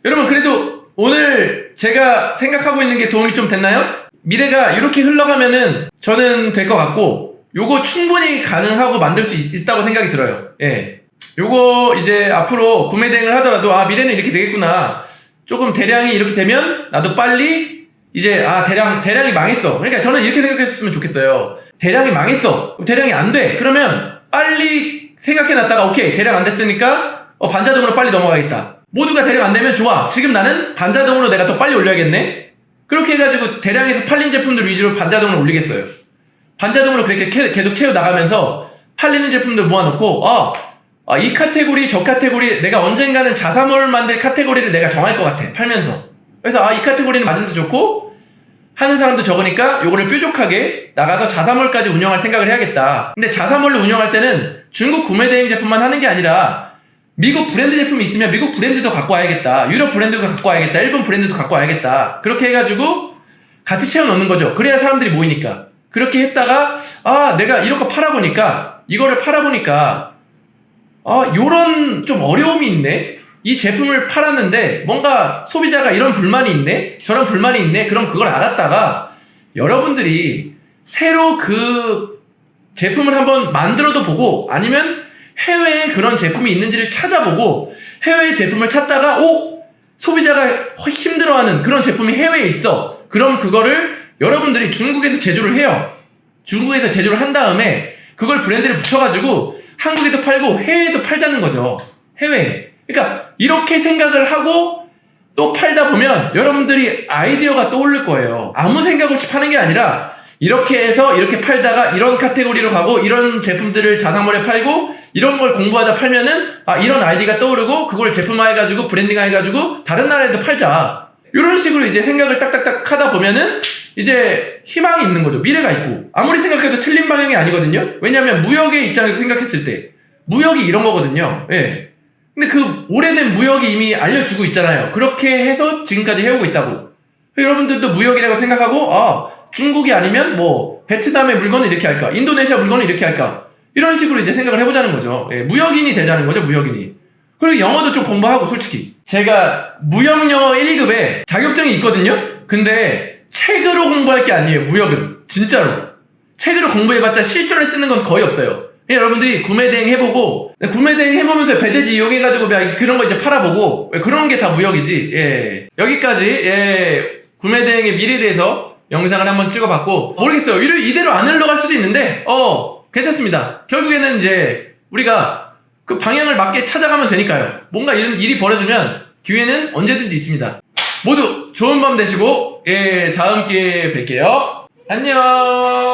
여러분 그래도 오늘 제가 생각하고 있는 게 도움이 좀 됐나요? 미래가 이렇게 흘러가면은 저는 될 것 같고, 요거 충분히 가능하고 만들 수 있다고 생각이 들어요. 예. 요거 이제 앞으로 구매 대행을 하더라도, 아, 미래는 이렇게 되겠구나. 조금 대량이 이렇게 되면 나도 빨리 이제, 아, 대량이 망했어. 그러니까 저는 이렇게 생각했으면 좋겠어요. 대량이 망했어. 대량이 안 돼. 그러면 빨리 생각해놨다가, 오케이, 대량 안 됐으니까 반자동으로 빨리 넘어가겠다. 모두가 대량 안 되면 좋아. 지금 나는 반자동으로 내가 더 빨리 올려야겠네. 그렇게 해가지고 대량에서 팔린 제품들 위주로 반자동으로 올리겠어요. 반자동으로 그렇게 계속 채워 나가면서 팔리는 제품들 모아놓고, 이 카테고리 저 카테고리 내가 언젠가는 자사몰 만들 카테고리를 내가 정할 것 같아, 팔면서. 그래서 이 카테고리는 마진도 좋고 하는 사람도 적으니까 요거를 뾰족하게 나가서 자사몰까지 운영할 생각을 해야겠다. 근데 자사몰을 운영할 때는 중국 구매 대행 제품만 하는 게 아니라 미국 브랜드 제품이 있으면 미국 브랜드도 갖고 와야겠다, 유럽 브랜드도 갖고 와야겠다, 일본 브랜드도 갖고 와야겠다. 그렇게 해가지고 같이 채워 넣는 거죠. 그래야 사람들이 모이니까. 그렇게 했다가 내가 이런 거 팔아보니까, 이거를 팔아보니까 요런 좀 어려움이 있네. 이 제품을 팔았는데 뭔가 소비자가 이런 불만이 있네, 저런 불만이 있네. 그럼 그걸 알았다가 여러분들이 새로 그 제품을 한번 만들어도 보고, 아니면 해외에 그런 제품이 있는지를 찾아보고, 해외의 제품을 찾다가 소비자가 힘들어하는 그런 제품이 해외에 있어. 그럼 그거를 여러분들이 중국에서 제조를 해요. 중국에서 제조를 한 다음에 그걸 브랜드를 붙여가지고 한국에도 팔고 해외에도 팔자는 거죠. 해외에. 그러니까 이렇게 생각을 하고 또 팔다 보면 여러분들이 아이디어가 떠오를 거예요. 아무 생각 없이 파는 게 아니라 이렇게 해서 이렇게 팔다가 이런 카테고리로 가고, 이런 제품들을 자사몰에 팔고, 이런 걸 공부하다 팔면은 이런 아이디가 떠오르고, 그걸 제품화해가지고 브랜딩화해가지고 다른 나라에도 팔자. 이런 식으로 이제 생각을 딱딱딱 하다 보면은 이제 희망이 있는 거죠. 미래가 있고. 아무리 생각해도 틀린 방향이 아니거든요. 왜냐하면 무역의 입장에서 생각했을 때 무역이 이런 거거든요. 예. 근데 그 오래된 무역이 이미 알려주고 있잖아요. 그렇게 해서 지금까지 해오고 있다고. 여러분들도 무역이라고 생각하고, 중국이 아니면 뭐 베트남의 물건을 이렇게 할까, 인도네시아 물건을 이렇게 할까, 이런 식으로 이제 생각을 해보자는 거죠. 예, 무역인이 되자는 거죠. 무역인이. 그리고 영어도 좀 공부하고. 솔직히 제가 무역영어 1급에 자격증이 있거든요. 근데 책으로 공부할 게 아니에요. 무역은 진짜로 책으로 공부해봤자 실전에 쓰는 건 거의 없어요. 여러분들이 구매대행 해보고, 구매대행 해보면서 배대지 이용해가지고 그런 거 이제 팔아보고, 그런 게 다 무역이지. 예. 여기까지 구매대행의 미래에 대해서 영상을 한번 찍어봤고, 모르겠어요. 이대로 안 흘러갈 수도 있는데 괜찮습니다. 결국에는 이제 우리가 그 방향을 맞게 찾아가면 되니까요. 뭔가 일이 벌어지면 기회는 언제든지 있습니다. 모두 좋은 밤 되시고, 다음 기회에 뵐게요. 안녕.